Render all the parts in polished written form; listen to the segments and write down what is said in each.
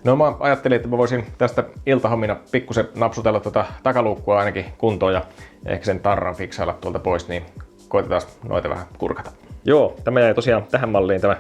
No mä ajattelin, että mä voisin tästä iltahommina pikkusen napsutella tuota takaluukkua ainakin kuntoon ja ehkä sen tarran fiksailla tuolta pois, niin koitetaan noita vähän kurkata. Joo, tämä jäi tosiaan tähän malliin tämä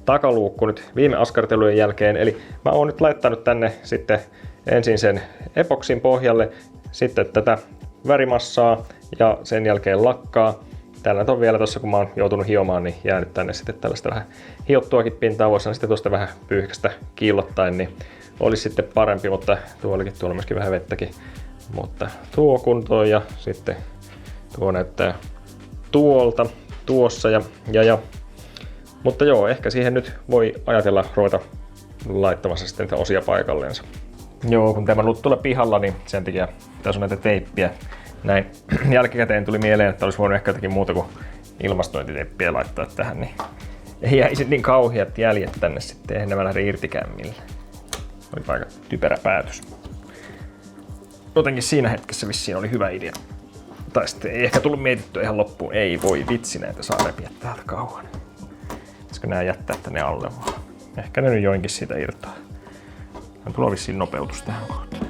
takaluukku nyt viime askartelujen jälkeen, eli mä oon nyt laittanut tänne sitten ensin sen epoksin pohjalle, sitten tätä värimassaa ja sen jälkeen lakkaa. Täällä on vielä tuossa, kun mä oon joutunut hiomaan, niin jäänyt tänne sitten tällaista vähän hiottuakin pintaa. Voisi sitten tuosta vähän pyyhkästä kiillottain, niin olisi sitten parempi, mutta tuolla on myöskin vähän vettäkin. Mutta tuo kuntoon ja sitten tuo näyttää tuolta, tuossa ja. Mutta joo, ehkä siihen nyt voi ajatella ruveta laittamassa sitten osia paikalleensa. Joo, kun tämä on tuolla pihalla, niin sen takia tässä on näitä teippiä. Näin jälkikäteen tuli mieleen, että olisi voinut ehkä jotakin muuta kuin ilmastointiteippiä laittaa tähän, niin ei jäisi niin kauheat jäljet tänne sitten, eihän nämä lähde irtikään millään. Oli aika typerä päätös. Jotenkin siinä hetkessä vissiin oli hyvä idea. Tai sitten ei ehkä tullut mietittyä ihan loppuun. Ei voi vitsi, näitä saa repiä täältä kauan. Pitäisikö nää jättää tänne alle vaan? Ehkä ne nyt joinkin siitä irtoaa. Tulee vissiin nopeutus tähän kohtaan.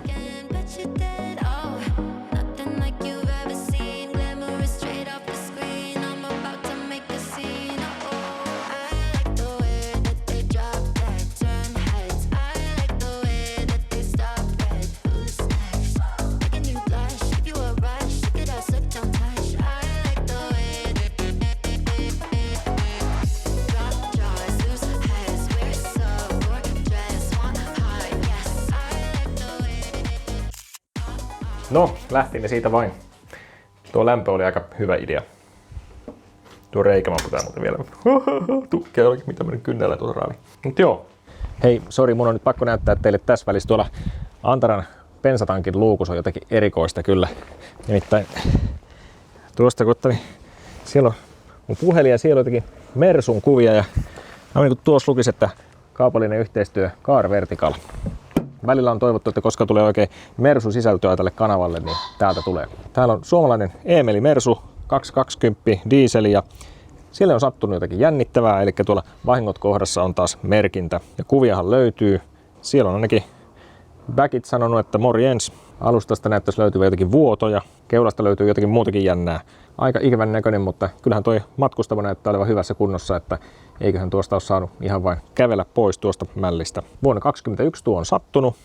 No, lähti ne siitä vain. Tuo lämpö oli aika hyvä idea. Tuo reikä pitää muuten vielä. Tukkea olikin, mitä menin kynnellä tuossa raavi. Mut joo. Hei, sori, mun on nyt pakko näyttää teille tässä välissä tuolla Antaran bensatankin luukus on jotenkin erikoista kyllä. Nimittäin tuosta kun ottani, siellä on mun puhelin ja siellä on jotenkin Mersun kuvia ja niin kuin tuossa lukisi, että kaupallinen yhteistyö Car Vertical. Välillä on toivottu, että koska tulee oikein Mersu-sisältöä tälle kanavalle, niin täältä tulee. Täällä on suomalainen Eemeli Mersu 220 dieseli ja siellä on sattunut jotakin jännittävää, eli tuolla vahingot kohdassa on taas merkintä ja kuviahan löytyy. Siellä on ainakin backit sanonut, että morjens. Alustasta näyttäisi löytyvä jotakin vuotoja, keulasta löytyy jotakin muutakin jännää. Aika ikävän näköinen, mutta kyllähän toi matkustava näyttää olevan hyvässä kunnossa, että eiköhän tuosta ole saanut ihan vain kävellä pois tuosta mällistä. Vuonna 2021 tuo on sattunut.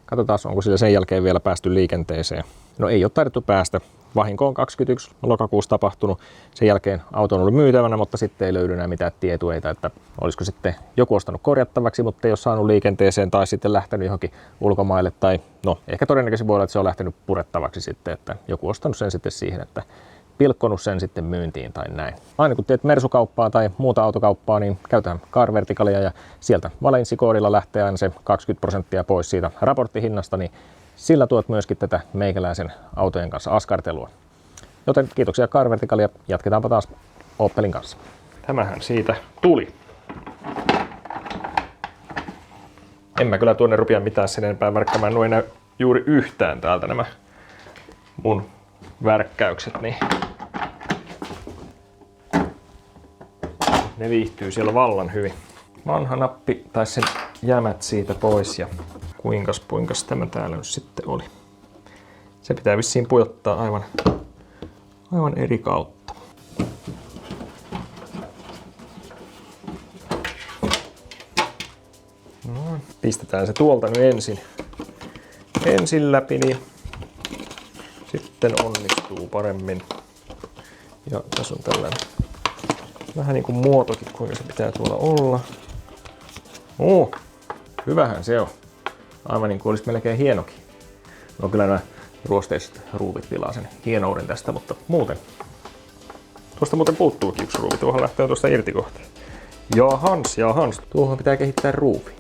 Katsotaan, onko sillä sen jälkeen vielä päästy liikenteeseen. No ei ole taidettu päästä. Vahinko on 21 lokakuussa tapahtunut. Sen jälkeen auto on ollut myytävänä, mutta sitten ei löydy enää mitään tietueita, että olisiko sitten joku ostanut korjattavaksi, mutta ei ole saanut liikenteeseen tai sitten lähtenyt johonkin ulkomaille. Tai no, ehkä todennäköisesti voi olla, että se on lähtenyt purettavaksi sitten, että joku ostanut sen sitten siihen, että pilkkonut sen sitten myyntiin tai näin. Aina kun teet Mersukauppaa tai muuta autokauppaa, niin käytetään Car Verticalia ja sieltä Valenssikoodilla lähtee aina se 20% pois siitä raporttihinnasta, niin sillä tuot myöskin tätä meikäläisen autojen kanssa askartelua. Joten kiitoksia Car Verticalia, jatketaanpa taas Opelin kanssa. Tämähän siitä tuli. En mä kyllä tuonne rupia mitään sen enempää värkkäämään, nuo ei näy juuri yhtään täältä nämä mun värkkäykset, niin ne viihtyy siellä vallan hyvin. Vanha nappi tai sen jämät siitä pois ja kuinkas tämä täällä nyt sitten oli. Se pitää vissiin pujottaa aivan eri kautta. No, pistetään se tuolta nyt ensin läpi, niin sitten onnistuu paremmin. Ja tässä on tällainen vähän niin kuin muotokin, kuinka se pitää tuolla olla. Hyvähän se on. Aivan niin kuin olisi melkein hienokin. No kyllä nämä ruosteiset ruuvit pilaa sen hienouden tästä, mutta muuten. Tuosta muuten puuttuukin yksi ruuvi. Tuohon lähtee tuosta irti kohta. Jahans. Tuohon pitää kehittää ruuvi.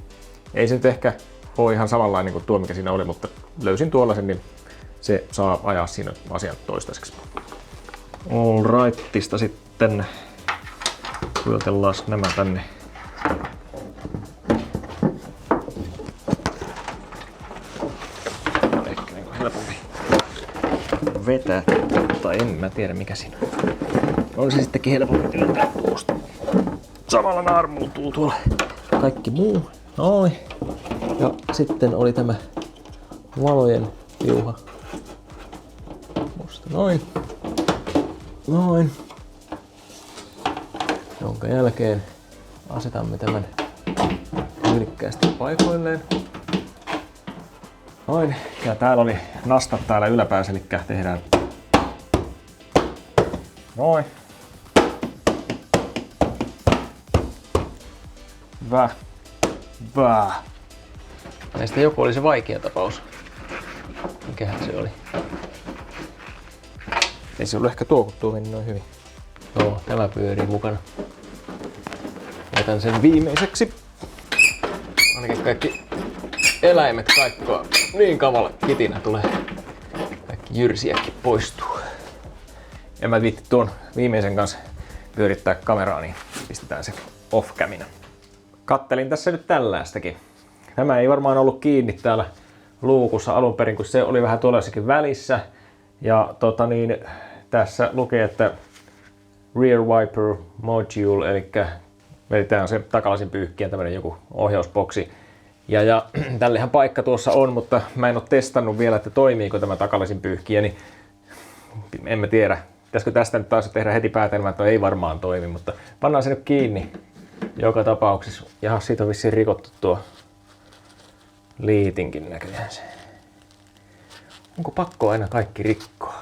Ei se nyt ehkä ole ihan samanlainen kuin tuo, mikä siinä oli, mutta löysin tuollaisen, niin se saa ajaa siinä asian toistaiseksi. Allrightista sitten tuotellaan nämä tänne. Ehkä niin helpompi vetää, tai en mä tiedä mikä siinä on. On se sittenkin helpompi työntää tuosta. Samalla naarmuutuu tuolla kaikki muu. Noin. Ja sitten oli tämä valojen piuha. Musta noin. Noin. Jonka jälkeen asetamme tämän tyylikkäästi paikoilleen. Noin. Ja täällä oli nastat täällä yläpäässä, eli tehdään noin. Näistä joku oli se vaikea tapaus. Mikähän se oli? Ei se ollut ehkä tuo, kun tuo meni noin hyvin. Joo, tämä pyörii mukana. Jätän sen viimeiseksi. Ainakin kaikki eläimet kaikkoa niin kamala kitinä tulee. Kaikki jyrsiäkin poistuu. En mä viitti tuon viimeisen kanssa pyörittää kameraa, niin pistetään se off-camina. Kattelin tässä nyt tällaistakin. Tämä ei varmaan ollut kiinni täällä luukussa alun perin, kun se oli vähän tuollaisessakin välissä. Ja tässä lukee, että Rear Wiper Module, eli vedetään se takaisin pyyhkiä, tämmönen joku ohjausboksi. Ja tällehän paikka tuossa on, mutta mä en ole testannut vielä, että toimiiko tämä takaisin pyyhkiä, niin en mä tiedä. Pitäisikö tästä nyt taas tehdä heti päätelmä, että ei varmaan toimi, mutta pannaan se nyt kiinni joka tapauksessa. Jaha, siitä on vissiin rikottu tuo liitinkin näköjään se. Onko pakko aina kaikki rikkoa?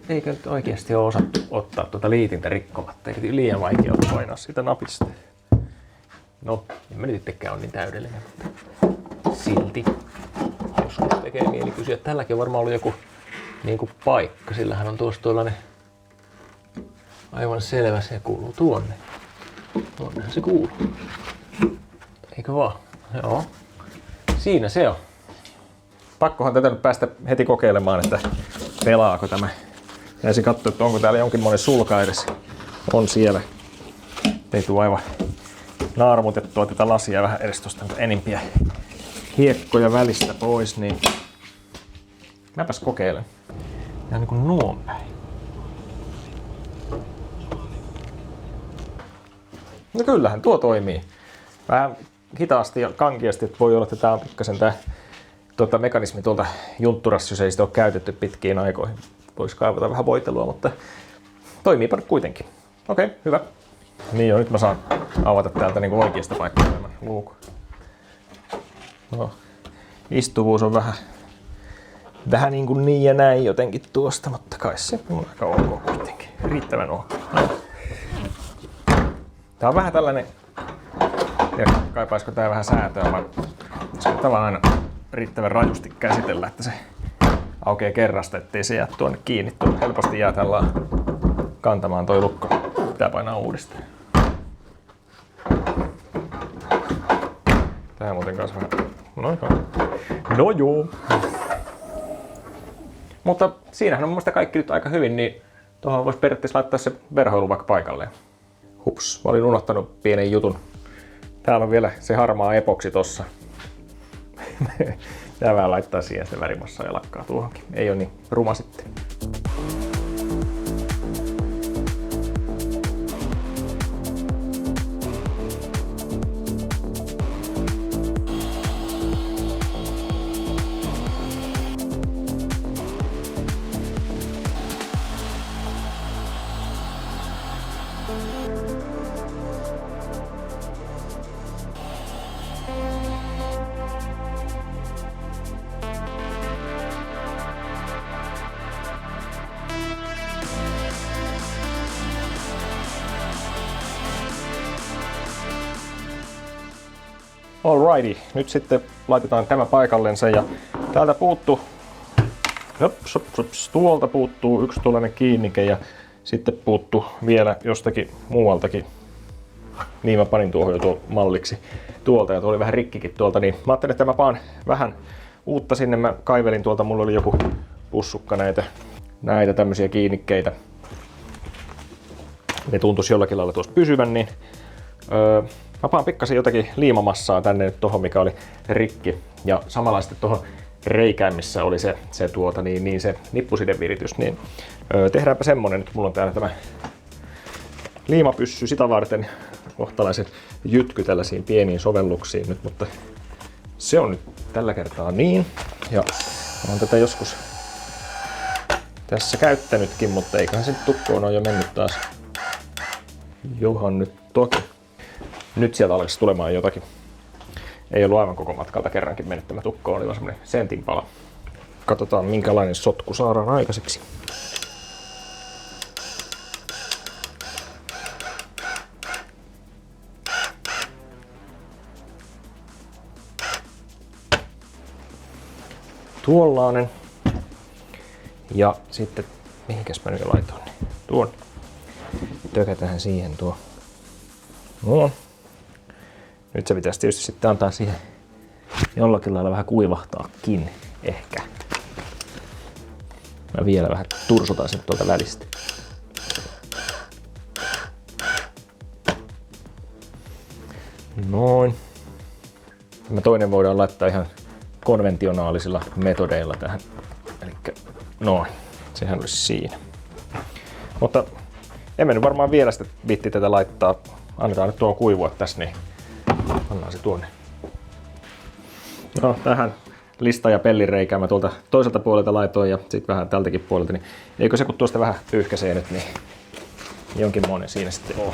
Eikö nyt oikeasti ole osattu ottaa tuota liitintä rikkomatta? Eikö liian vaikea olla painaa sitä napista? No, en mä nyt itsekään ole niin täydellinen, mutta silti joskus tekee mieli kysyä. Tälläkin on varmaan ollut joku niinku paikka. Sillähän on tuossa tuollainen aivan selvä, se kuuluu tuonne. Tuonnehan se kuuluu. Eikö vaan? Joo. Siinä se on. Pakkohan tätä nyt päästä heti kokeilemaan, että pelaako tämä. Ensin katsoa, että onko täällä jonkinlainen sulka edes. On siellä. Ei tule aivan naarmutettua tätä lasia vähän edes tuosta enimpiä hiekkoja välistä pois, niin mäpäs kokeilen. Ihan niin kuin nuon päin. No kyllähän tuo toimii. Vähän hitaasti ja kankeasti, että voi olla, että tää on pikkasen tää mekanismi tuolta juntturassa, jos ei sitä ole käytetty pitkiin aikoihin. Voisi kaivata vähän voitelua, mutta toimiipa nyt kuitenkin. Okei, hyvä. Niin jo, nyt mä saan avata täältä niin oikeasta paikkaa tämän luukun. No, istuvuus on vähän niin ja näin jotenkin tuosta, mutta kai se on aika ok kuitenkin. Riittävän ok. Tää on vähän tällainen, kaipaisiko tää vähän säätöä, vaan pitäisikö tavallaan aina riittävän rajusti käsitellä, että se aukeaa kerrasta, ettei se jää tuonne kiinni. Tuo helposti jää tällä kantamaan toi lukko. Pitää painaa uudestaan. Tää muuten kanssa vähän. No joo. Mutta siinähän on mun mielestä kaikki nyt aika hyvin, niin tuohon voisi periaatteessa laittaa se verhoilu vaikka paikalleen. Hups, mä olin unohtanut pienen jutun. Täällä on vielä se harmaa epoksi tossa. Tää vähän laittaa siihen se värimassa ja lakkaa tuohonkin. Ei ole niin ruma sitten. Alrighty, nyt sitten laitetaan tämä paikallensa ja täältä puuttuu, tuolta puuttuu yksi tuollainen kiinnike ja sitten puuttuu vielä jostakin muualtakin. Niin mä panin tuohon jo tuon malliksi tuolta ja tuo oli vähän rikkikin tuolta, niin mä ajattelin, että mä paan vähän uutta sinne. Mä kaivelin tuolta, mulla oli joku pussukka näitä tämmöisiä kiinnikkeitä. Ne tuntuisi jollakin lailla tuossa pysyvän, niin mä paan pikkasen jotakin liimamassaa tänne nyt tohon, mikä oli rikki. Ja samalla sitten tohon reikään, missä oli se nippusiteviritys, niin tehdäänpä semmonen. Nyt mulla on täällä tämä liimapyssy sitä varten. Kohtalaisen jytky tällaisiin pieniin sovelluksiin nyt, mutta se on nyt tällä kertaa niin. Ja olen tätä joskus tässä käyttänytkin, mutta eiköhän se tukkoon ole jo mennyt taas. Johan nyt toki. Nyt sieltä alkaisi tulemaan jotakin. Ei ollut aivan koko matkalta kerrankin mennyt tämä tukko, oli vaan semmonen sentin pala. Katsotaan minkälainen sotku saadaan aikaiseksi. Tuollainen. Ja sitten, mihinkäs mä nyt laitoin? Tuon. Tökätään siihen tuo. No. Nyt se pitäisi tietysti sitten antaa siihen jollakin lailla vähän kuivahtaakin. Ehkä. Mä vielä vähän tursutan sen tuolta välistä. Noin. Tämä toinen voidaan laittaa ihan konventionaalisilla metodeilla tähän. Elikkä noin. Sehän olisi siinä. Mutta emme nyt varmaan vielä sitä viitti tätä laittaa. Annetaan nyt tuo kuivua tässä, niin pannaan se tuonne. No, tähän lista- ja pellireikää mä tuolta toiselta puolelta laitoin ja sitten vähän tältäkin puolelta. Niin eikö se kun tuosta vähän pyyhkäisee nyt, niin jonkinmoinen siinä sitten on.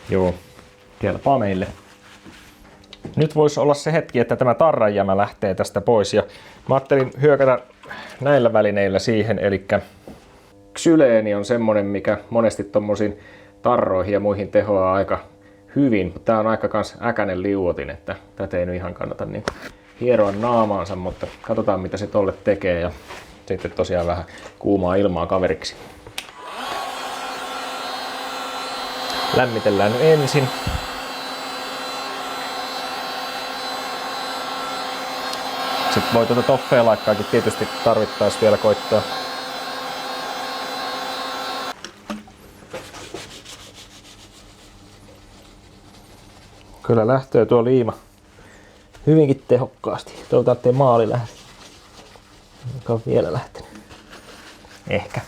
Joo, kelpaa meille. Nyt voisi olla se hetki, että tämä tarranjämä lähtee tästä pois. Ja mä ajattelin hyökätä näillä välineillä siihen, eli xyleeni on semmonen, mikä monesti tommosiin tarroihin ja muihin tehoaa aika hyvin. Tää on aika kans äkänen liuotin, että tätä ei nyt ihan kannata niin hieroa naamaansa, mutta katsotaan mitä se tolle tekee ja sitten tosiaan vähän kuumaa ilmaa kaveriksi. Lämmitellään nyt ensin. Sitten voi tuota toffeja laikkaakin tietysti tarvittaisi vielä koittaa. Kyllä lähtee tuo liima hyvinkin tehokkaasti. Toivotaan, ettei maali lähde. Joka on vielä lähtenyt. Ehkä.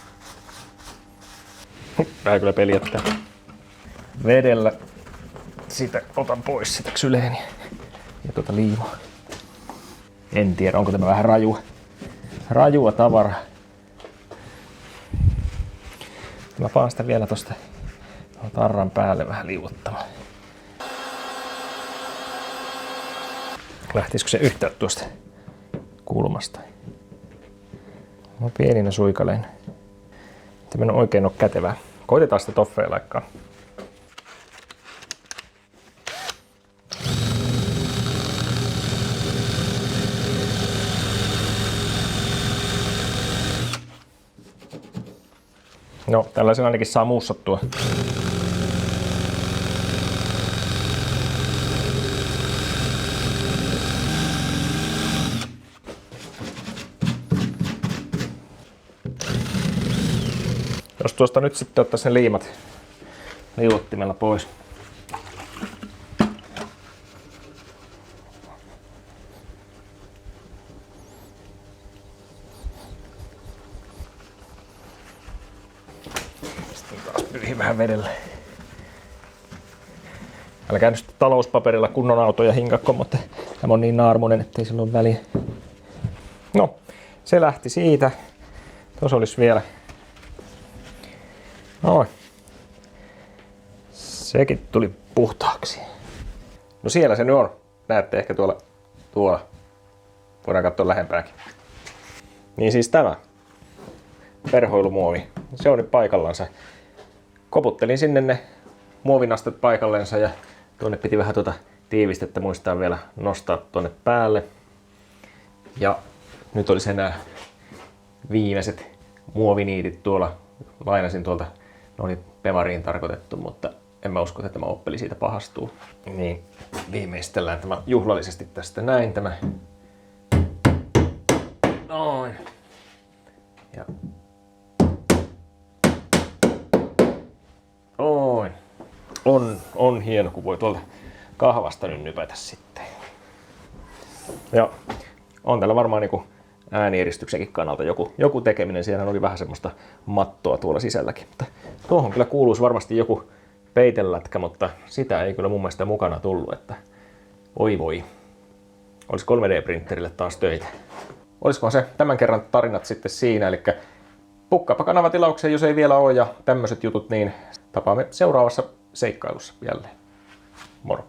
Vähän kyllä peljättää. Vedellä sitä otan pois sitä xyleeniä ja tuota liimaa. En tiedä, onko tämä vähän rajua tavaraa. Mä paan sitä vielä tosta tarran päälle vähän liuottamaan. Lähtisikö se yhtään tuosta kulmasta? No pieninä suikaleina. Tämä on oikein ole kätevää. Koitetaan sitä toffeja laikkaa. No, tällaisen ainakin saa muussattua. Jos tuosta nyt sitten ottaisiin ne liimat liuottimella pois. Vähän vedellä. Älkää nyt talouspaperilla kunnon autoja hinkakko, mutta tämä on niin naarmuinen, ettei sillä ole väliä. No, se lähti siitä. Tuossa olisi vielä. Noin. Sekin tuli puhtaaksi. No siellä se nyt on. Näette ehkä tuolla. Voidaan katsoa lähempääkin. Niin siis tämä verhoilumuovi. Se on nyt paikallansa. Koputtelin sinne ne muovinastat paikallensa ja tuonne piti vähän tiivistettä muistaa vielä nostaa tuonne päälle. Ja nyt olisi enää viimeiset muoviniitit tuolla. Lainasin tuolta, ne oli pemariin tarkoitettu, mutta en mä usko, että tämä oppeli siitä pahastuu. Niin viimeistellään tämä juhlallisesti tästä näin tämä. Noin. Ja Oin. On hieno, kun voi tuolta kahvasta nyt nypätä sitten. Ja on täällä varmaan niinku äänieristyksenkin kannalta joku tekeminen. Siellä oli vähän semmoista mattoa tuolla sisälläkin. Mutta tuohon kyllä kuuluisi varmasti joku peitelätkä, mutta sitä ei kyllä mun mielestä mukana tullut. Että oi voi. Olisi 3D-printerille taas töitä. Olisikohan se tämän kerran tarinat sitten siinä, eli pukkaapa kanava tilaukseen, jos ei vielä ole, ja tämmöiset jutut, niin tapaamme seuraavassa seikkailussa jälleen. Moro!